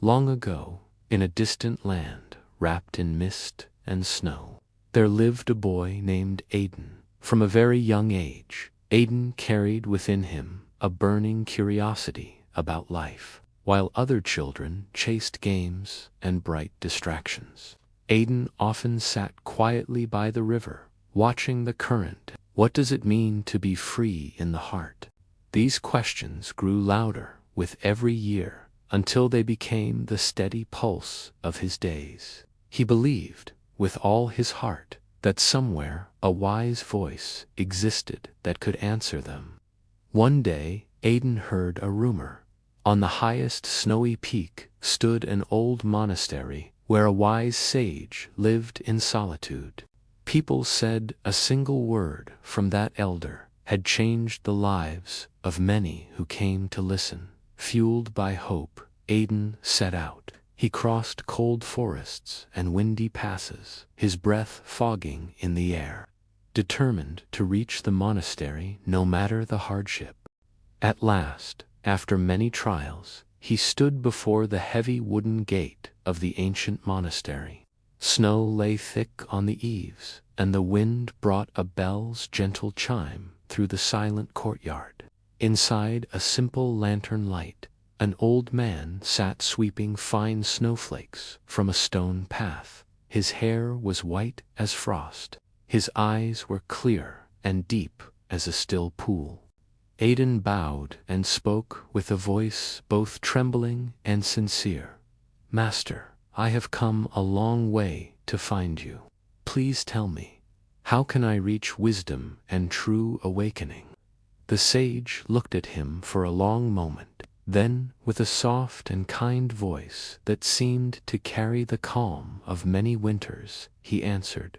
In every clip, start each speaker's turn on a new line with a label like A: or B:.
A: Long ago, in a distant land, wrapped in mist and snow, there lived a boy named Aidan. From a very young age, Aidan carried within him a burning curiosity about life. While other children chased games and bright distractions, Aidan often sat quietly by the river, watching the current. What does it mean to be free in the heart? These questions grew louder with every year until they became the steady pulse of his days. He believed, with all his heart, that somewhere a wise voice existed that could answer them. One day, Aidan heard a rumor. On the highest snowy peak stood an old monastery where a wise sage lived in solitude. People said a single word from that elder had changed the lives of many who came to listen. Fueled by hope, Aidan set out. He crossed cold forests and windy passes, his breath fogging in the air, determined to reach the monastery no matter the hardship. At last, after many trials, he stood before the heavy wooden gate of the ancient monastery. Snow lay thick on the eaves, and the wind brought a bell's gentle chime through the silent courtyard. Inside a simple lantern light, an old man sat sweeping fine snowflakes from a stone path. His hair was white as frost. His eyes were clear and deep as a still pool. Aidan bowed and spoke with a voice both trembling and sincere. "Master, I have come a long way to find you. Please tell me, how can I reach wisdom and true awakening?" The sage looked at him for a long moment. Then, with a soft and kind voice that seemed to carry the calm of many winters, he answered,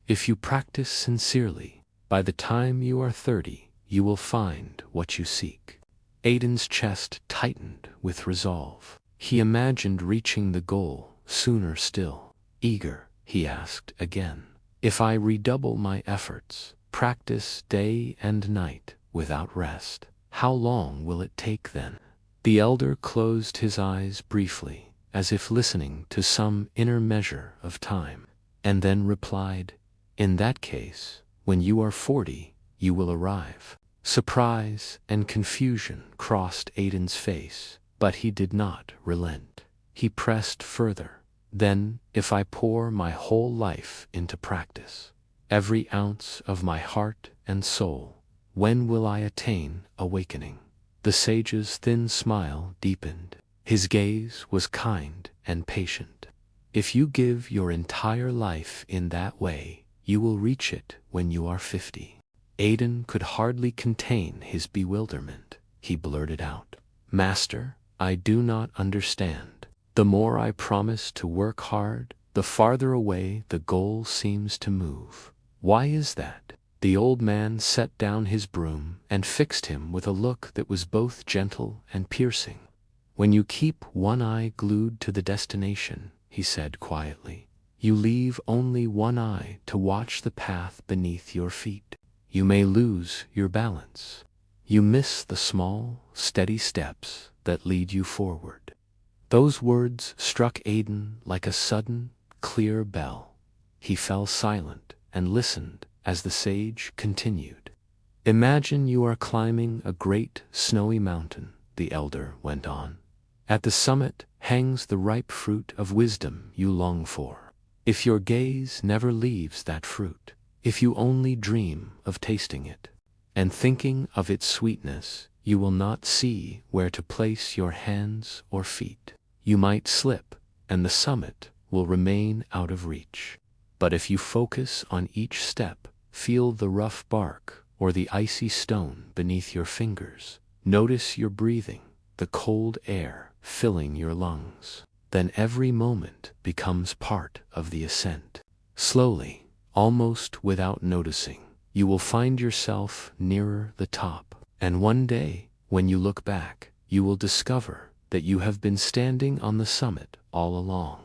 A: "If you practice sincerely, by the time you are 30, you will find what you seek." Aidan's chest tightened with resolve. He imagined reaching the goal sooner still. Eager, he asked again, "If I redouble my efforts, practice day and night without rest, how long will it take then?" The elder closed his eyes briefly, as if listening to some inner measure of time, and then replied, "In that case, when you are 40, you will arrive." Surprise and confusion crossed Aidan's face, but he did not relent. He pressed further. "Then, if I pour my whole life into practice, every ounce of my heart and soul, when will I attain awakening?" The sage's thin smile deepened. His gaze was kind and patient. "If you give your entire life in that way, you will reach it when you are 50. Aidan could hardly contain his bewilderment. He blurted out, "Master, I do not understand. The more I promise to work hard, the farther away the goal seems to move. Why is that?" The old man set down his broom and fixed him with a look that was both gentle and piercing. "When you keep one eye glued to the destination," he said quietly, "you leave only one eye to watch the path beneath your feet. You may lose your balance. You miss the small, steady steps that lead you forward." Those words struck Aidan like a sudden, clear bell. He fell silent and listened as the sage continued. "Imagine you are climbing a great snowy mountain," the elder went on. "At the summit hangs the ripe fruit of wisdom you long for. If your gaze never leaves that fruit, if you only dream of tasting it and thinking of its sweetness, you will not see where to place your hands or feet. You might slip, and the summit will remain out of reach. But if you focus on each step, feel the rough bark or the icy stone beneath your fingers, notice your breathing, the cold air filling your lungs, then every moment becomes part of the ascent. Slowly, almost without noticing, you will find yourself nearer the top, and one day, when you look back, you will discover that you have been standing on the summit all along."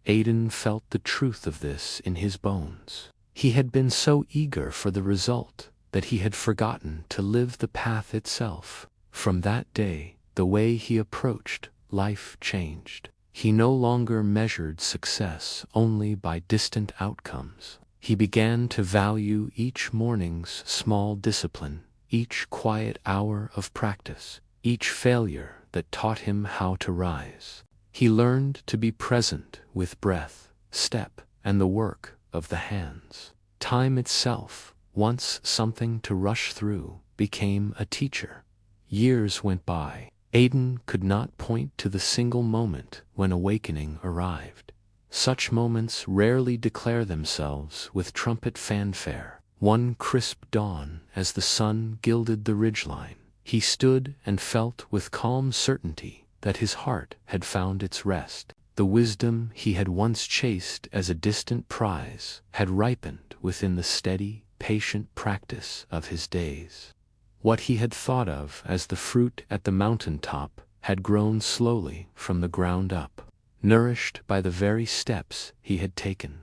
A: Aidan felt the truth of this in his bones. He had been so eager for the result that he had forgotten to live the path itself. From that day, the way he approached life changed. He no longer measured success only by distant outcomes. He began to value each morning's small discipline, each quiet hour of practice, each failure that taught him how to rise. He learned to be present with breath, step, and the work of the hands. Time itself, once something to rush through, became a teacher. Years went by. Aiden could not point to the single moment when awakening arrived. Such moments rarely declare themselves with trumpet fanfare. One crisp dawn, as the sun gilded the ridgeline, he stood and felt with calm certainty that his heart had found its rest. The wisdom he had once chased as a distant prize had ripened within the steady, patient practice of his days. What he had thought of as the fruit at the mountaintop had grown slowly from the ground up, nourished by the very steps he had taken.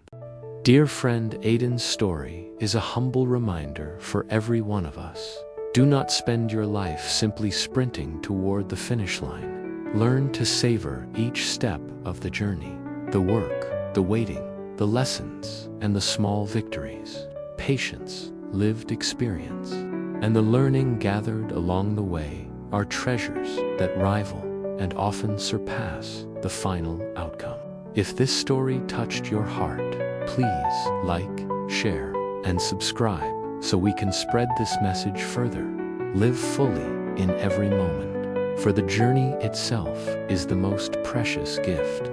A: Dear friend, Aiden's story is a humble reminder for every one of us. Do not spend your life simply sprinting toward the finish line. Learn to savor each step of the journey, the work, the waiting, the lessons, and the small victories. Patience, lived experience, and the learning gathered along the way are treasures that rival and often surpass the final outcome. If this story touched your heart, please like, share, and subscribe so we can spread this message further. Live fully in every moment, for the journey itself is the most precious gift.